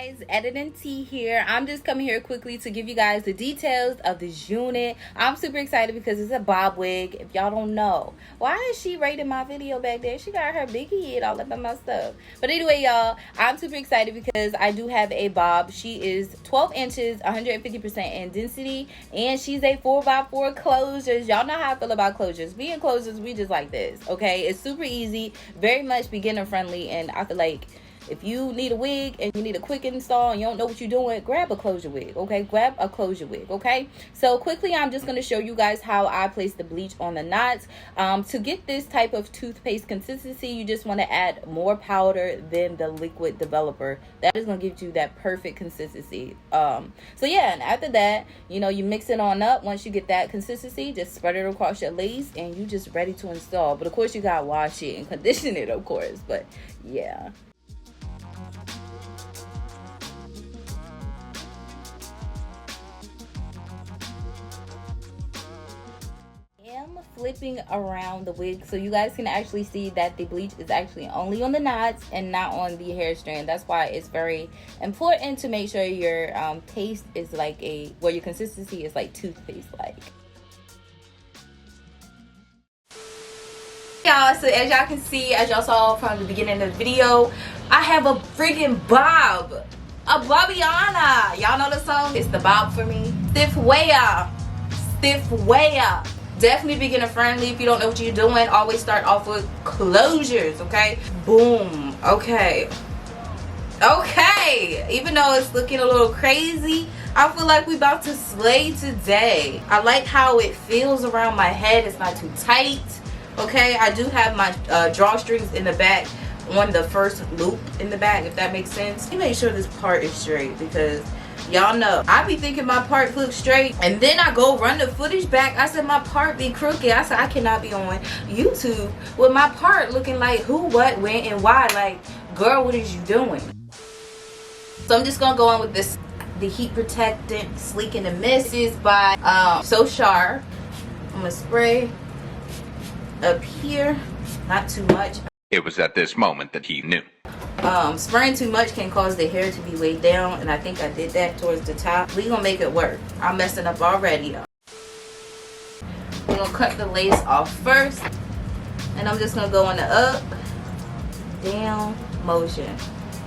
guys, Editing T here. I'm just coming here quickly to give you guys the details of this unit. I'm super excited because it's a bob wig. If y'all don't know, why is she rating my video back there? She got her big head all up in my stuff. But anyway, y'all, I'm super excited because I do have a bob. She is 12 inches, 150% in density, and she's a 4x4 closures. Y'all know how I feel about closures. Being closures, we just like this, okay? It's super easy, very much beginner friendly, and I feel like if you need a wig and you need a quick install and you don't know what you're doing, grab a closure wig, okay? Grab a closure wig, okay? So quickly, I'm just going to show you guys how I place the bleach on the knots. To get this type of toothpaste consistency, you just want to add more powder than the liquid developer. That is going to give you that perfect consistency. So yeah, and after that, you know, you mix it on up. Once you get that consistency, just spread it across your lace and you just ready to install. But of course, you got to wash it and condition it, of course. But yeah. Flipping around the wig so you guys can actually see that the bleach is actually only on the knots and not on the hair strand. That's why it's very important to make sure your paste is like where your consistency is like toothpaste like. Y'all, so as y'all can see, as y'all saw from the beginning of the video, I have a freaking bob, a Bobiana. Y'all know the song? It's the bob for me. Stiff way up, stiff way up. Definitely beginner friendly. If you don't know what you're doing, always start off with closures, okay? Boom. Okay. Okay. Even though it's looking a little crazy, I feel like we about to slay today. I like how it feels around my head. It's not too tight. Okay, I do have my drawstrings in the back on the first loop in the back, if that makes sense. Let me make sure this part is straight because y'all know I be thinking my part looks straight and then I go run the footage back. I said my part be crooked. I said I cannot be on YouTube with my part looking like who, what, when, and why. Like, girl, what is you doing? So I'm just gonna go on with this, the heat protectant sleek in the mist. This is by CHAR. I'm gonna spray up here, not too much. It was at this moment that he knew. Spraying too much can cause the hair to be weighed down, and I think I did that towards the top. We gonna make it work. I'm messing up already though. We're gonna cut the lace off first, and I'm just gonna go on the up, down motion.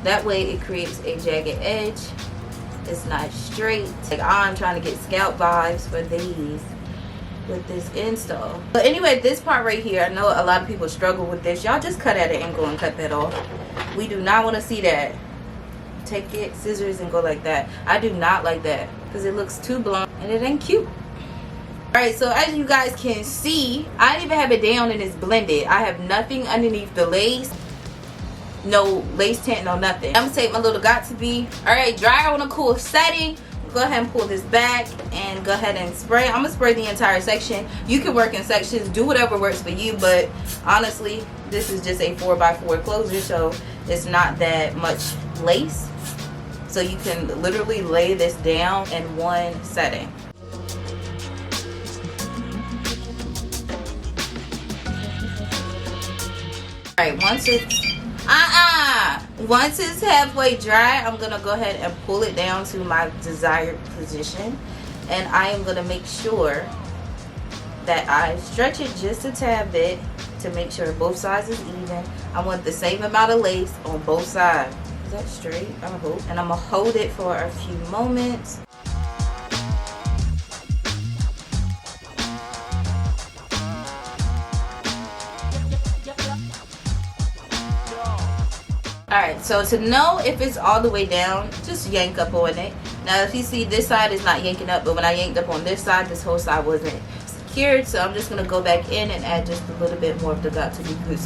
That way it creates a jagged edge. It's not straight. Like, I'm trying to get scalp vibes for these with this install. But anyway, this part right here, I know a lot of people struggle with this. Y'all just cut at an angle and cut that off. We do not want to see that. Take it, scissors, and go like that. I do not like that because it looks too blunt and it ain't cute. Alright, so as you guys can see, I didn't even have it down and it's blended. I have nothing underneath the lace. No lace tint, no nothing. I'm gonna take my little got to be. Alright, dry on a cool setting. Go ahead and pull this back and go ahead and spray. I'm gonna spray the entire section. You can work in sections, do whatever works for you, but honestly, this is just a 4x4 closure, so it's not that much lace. So you can literally lay this down in one setting. Alright, once it's halfway dry, I'm gonna go ahead and pull it down to my desired position, and I am gonna make sure that I stretch it just a tad bit to make sure both sides is even. I want the same amount of lace on both sides. Is that straight? I hope. And I'm gonna hold it for a few moments. Alright, so to know if it's all the way down, just yank up on it. Now if you see, this side is not yanking up, but when I yanked up on this side, this whole side wasn't secured. So I'm just going to go back in and add just a little bit more of the got to be glue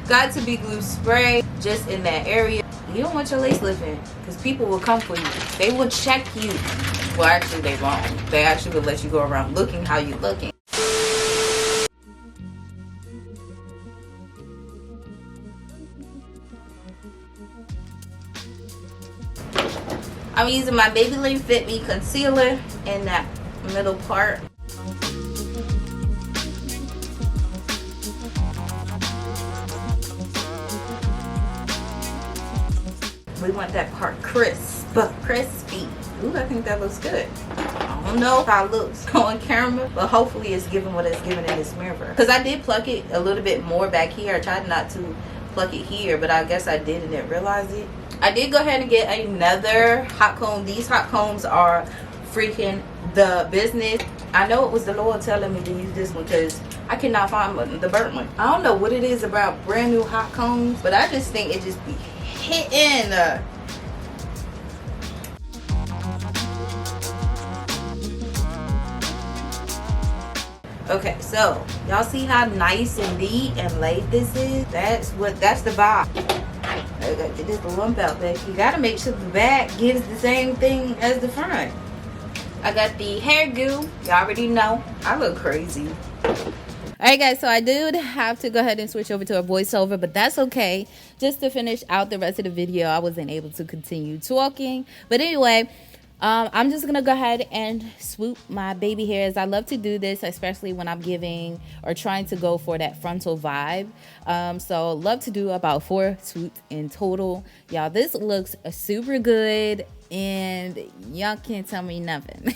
got to be glue spray just in that area. You don't want your lace lifting because people will come for you. They will check you. Well, actually they won't. They actually will let you go around looking how you looking. I'm using my Maybelline Fit Me concealer in that middle part. We want that part crisp, crispy. Ooh, I think that looks good. I don't know if I look on camera, but hopefully it's giving what it's giving in this mirror. Because I did pluck it a little bit more back here. I tried not to pluck it here, but I guess I did and didn't realize it. I did go ahead and get another hot comb. These hot combs are freaking the business. I know it was the Lord telling me to use this one because I cannot find the burnt one. I don't know what it is about brand new hot combs, but I just think it just be hitting. Okay, so y'all see how nice and neat and laid this is? That's the vibe. I gotta get this lump out back. You gotta make sure the back gives the same thing as the front. I got the Hair Goo. You already know. I look crazy. Alright guys, so I do have to go ahead and switch over to a voiceover, but that's okay. Just to finish out the rest of the video, I wasn't able to continue talking. But anyway, I'm just gonna go ahead and swoop my baby hairs. I love to do this, especially when I'm giving or trying to go for that frontal vibe. So love to do about 4 swoops in total. Y'all, this looks super good and y'all can't tell me nothing.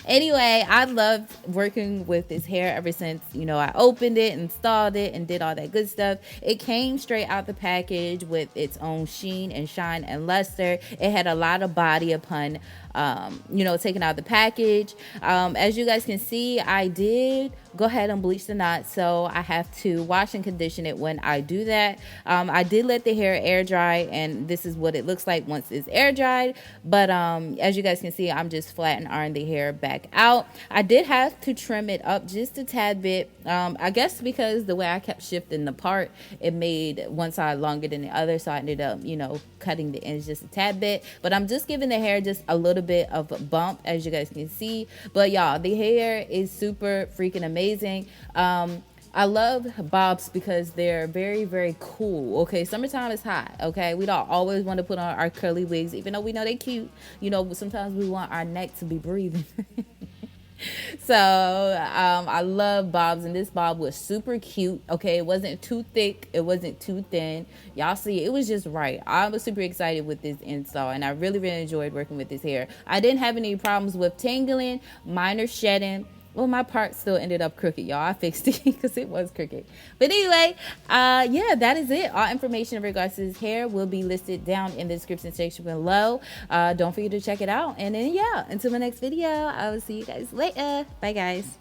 Anyway, I loved working with this hair ever since, you know, I opened it, installed it, and did all that good stuff. It came straight out the package with its own sheen and shine and luster. It had a lot of body upon, you know, taking out the package. As you guys can see, I did go ahead and bleach the knot, so I have to wash and condition it when I do that. I did let the hair air dry, and this is what it looks like once it's air dried. But as you guys can see, I'm just flat and ironed the hair back out. I did have to trim it up just a tad bit. I guess because the way I kept shifting the part, it made one side longer than the other, so I ended up, you know, cutting the ends just a tad bit. But I'm just giving the hair just a little bit of a bump, as you guys can see. But y'all, the hair is super freaking amazing. I love bobs because they're very, very cool. Okay, summertime is hot. Okay, we don't always want to put on our curly wigs, even though we know they're cute. You know, sometimes we want our neck to be breathing. So I love bobs, and this bob was super cute. Okay, it wasn't too thick, it wasn't too thin. Y'all see, it was just right. I was super excited with this install, and I really enjoyed working with this hair. I didn't have any problems with tangling, minor shedding. Well, my part still ended up crooked, y'all. I fixed it because it was crooked. But anyway, yeah, that is it. All information in regards to this hair will be listed down in the description section below. Don't forget to check it out. And then, yeah, until my next video, I will see you guys later. Bye, guys.